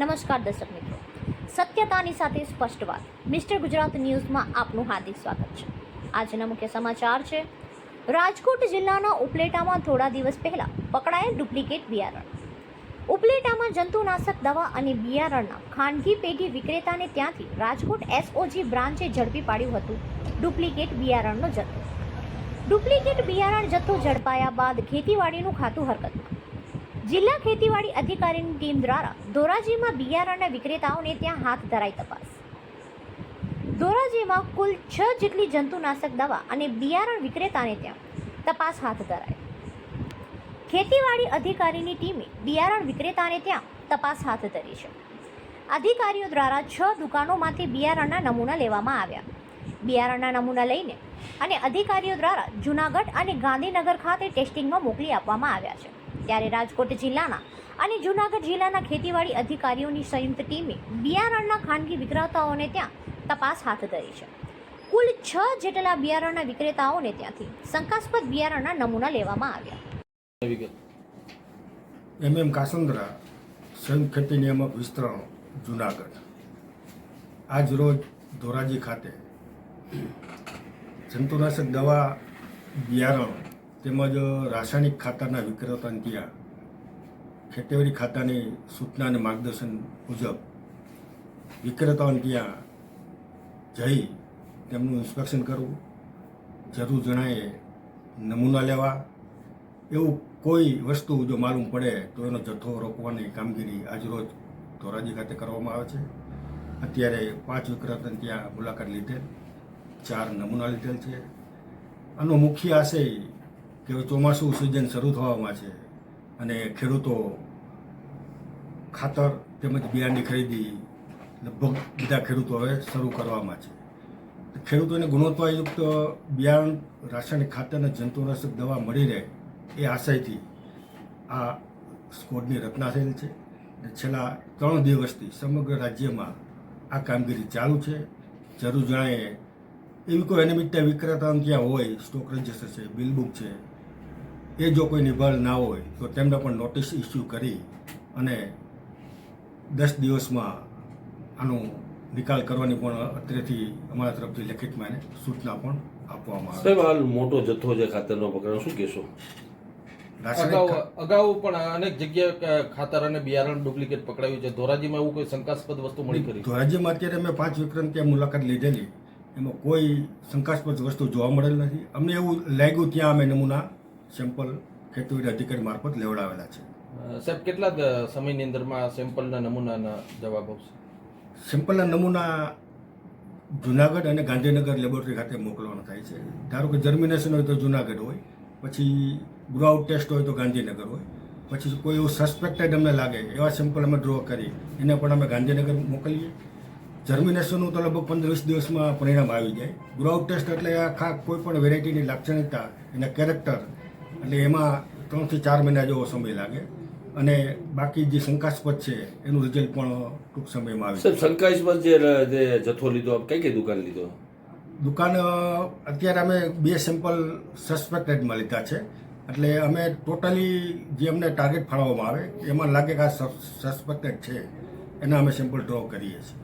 નમસ્કાર દર્શક મિત્રો, સત્યતાની સાથે સ્પષ્ટ વાત મિસ્ટર ગુજરાત ન્યૂઝમાં આપનું હાર્દિક સ્વાગત છે। આજના મુખ્ય સમાચાર છે। રાજકોટ જિલ્લાના ઉપલેટામાં થોડા દિવસ પહેલા પકડાયેલ ડુપ્લિકેટ બિયારણ। ઉપલેટામાં જંતુનાશક દવા અને બિયારણના ખાનગી પેઢી વિક્રેતાને ત્યાંથી રાજકોટ એસઓજી બ્રાન્ચે ઝડપી પાડ્યું હતું ડુપ્લિકેટ બિયારણનો જથ્થો। ડુપ્લિકેટ બિયારણ જથ્થો ઝડપાયા બાદ ખેતીવાડીનું ખાતું હરકતમાં। જિલ્લા ખેતીવાડી અધિકારીની ટીમ દ્વારા ધોરાજીમાં બિયારણના વિક્રેતાઓને ત્યાં હાથ ધરાઈ તપાસ। ધોરાજીમાં કુલ 6 જેટલી જંતુનાશક દવા અને બિયારણ વિક્રેતાને ત્યાં તપાસ હાથ ધરાઈ। ખેતીવાડી અધિકારીની ટીમે બિયારણ વિક્રેતાને ત્યાં તપાસ હાથ ધરી છે। અધિકારીઓ દ્વારા 6 દુકાનોમાંથી બિયારણના નમૂના લેવામાં આવ્યા। બિયારણના નમૂના લઈને અને અધિકારીઓ દ્વારા જૂનાગઢ અને ગાંધીનગર ખાતે ટેસ્ટિંગમાં મોકલી આપવામાં આવ્યા છે। ત્યારે રાજકોટ જિલ્લાના અને જૂનાગઢ જિલ્લાના ખેતીવાડી અધિકારીઓની સંયુક્ત ટીમે બિયારણના ખાનગી વિક્રેતાઓને ત્યાં તપાસ હાથ ધરી છે। કુલ 6 જેટલા બિયારણના વિક્રેતાઓને ત્યાંથી શંકાસ્પદ બિયારણના નમૂના લેવામાં આવ્યા। કાસંદ્રા સંયુક્ત ખેતી નિયામક વિસ્તરણ જૂનાગઢ આજ રોજ ધોરાજી ખાતે જંતુનાશક દવા બિયારણ તેમજ રાસાયણિક ખાતરના વિક્રેતાને ત્યાં ખેતીવાડી ખાતાની સૂચના અને માર્ગદર્શન મુજબ વિક્રેતાઓને ત્યાં જઈ તેમનું ઇન્સ્પેક્શન કરવું, જરૂર જણાયે નમૂના લેવા, એવું કોઈ વસ્તુ જો માલુમ પડે તો એનો જથ્થો રોકવાની કામગીરી આજરોજ ધોરાજી ખાતે કરવામાં આવે છે। અત્યારે 5 વિક્રેતાને ત્યાં મુલાકાત લીધેલ, 4 નમૂના લીધેલ છે। આનો મુખ્ય આશય કે ચોમાસું સિઝન શરૂ થવામાં છે અને ખેડૂતો ખાતર તેમજ બિયારણની ખરીદી લગભગ બધા ખેડૂતો હવે શરૂ કરવામાં છે। ખેડૂતોને ગુણવત્તાયુક્ત બિયારણ, રાસાયણિક ખાતર અને જંતુનાશક દવા મળી રહે એ આશયથી આ સ્કોડની રચના થયેલ છે। છેલ્લા 3 દિવસથી સમગ્ર રાજ્યમાં આ કામગીરી ચાલુ છે। જરૂર જણાય એવી કોઈ અનિયમિતતા વિક્રેતાઓ ત્યાં હોય, સ્ટોક રજિસ્ટર છે, બિલબુક છે, એ જો કોઈ નિભાળ ના હોય તો તેમને પણ નોટિસ ઇસ્યુ કરી અને 10 દિવસમાં આનો નિકાલ કરવાની પણ અત્રેથી અમારા તરફથી લેખિતમાં સૂચના પણ આપવામાં આવે છે। હાલ મોટો જથ્થો જે ખાતરનો પકડાયો, શું કહેશો? અગાઉ પણ અનેક જગ્યાએ ખાતર અને બિયારણ ડુપ્લિકેટ પકડાયું છે। ધોરાજીમાં એવું કોઈ શંકાસ્પદ વસ્તુ મળી ખરી? ધોરાજીમાં અત્યારે અમે 5 વિક્રેતાની ત્યાં મુલાકાત લીધેલી, એમાં કોઈ શંકાસ્પદ વસ્તુ જોવા મળેલ નથી। અમને એવું લાગ્યું ત્યાં અમે નમૂના સેમ્પલ ખેતીવાડી અધિકારી મારફત લેવડાવેલા છે। સાહેબ, કેટલા સમયની અંદરમાં સેમ્પલના નમૂનાના જવાબ આવશે? સેમ્પલના નમૂના જૂનાગઢ અને ગાંધીનગર લેબોરેટરી ખાતે મોકલવાનો થાય છે। ધારો કે જર્મિનેશન હોય તો જૂનાગઢ હોય, પછી ગ્રોઆઉટ ટેસ્ટ હોય તો ગાંધીનગર હોય, પછી કોઈ એવું સસ્પેક્ટેડ અમને લાગે એવા સેમ્પલ અમે ડ્રો કરી એને પણ અમે ગાંધીનગર મોકલીએ। જર્મિનેશનનું તો લગભગ 15-20 દિવસમાં પરિણામ આવી જાય। ગ્રોઆઉટ ટેસ્ટ એટલે આખા કોઈ પણ વેરાયટીની લાક્ષણિકતા, એના કેરેક્ટર, એટલે એમાં 3 થી 4 મહિના જેવો સમય લાગે અને બાકી જે શંકાસ્પદ છે એનું રિઝલ્ટ પણ ટૂંક સમયમાં આવે છે। શંકાસ્પદ જે જથ્થો લીધો, કઈ દુકાન લીધો? દુકાન અત્યારે અમે 2 સેમ્પલ સસ્પેક્ટેડમાં લીધા છે, એટલે અમે ટોટલી જે અમને ટાર્ગેટ ફાળવવામાં આવે એમાં લાગે કે આ સસ્પેક્ટેડ છે એના અમે સેમ્પલ ડ્રો કરીએ છીએ।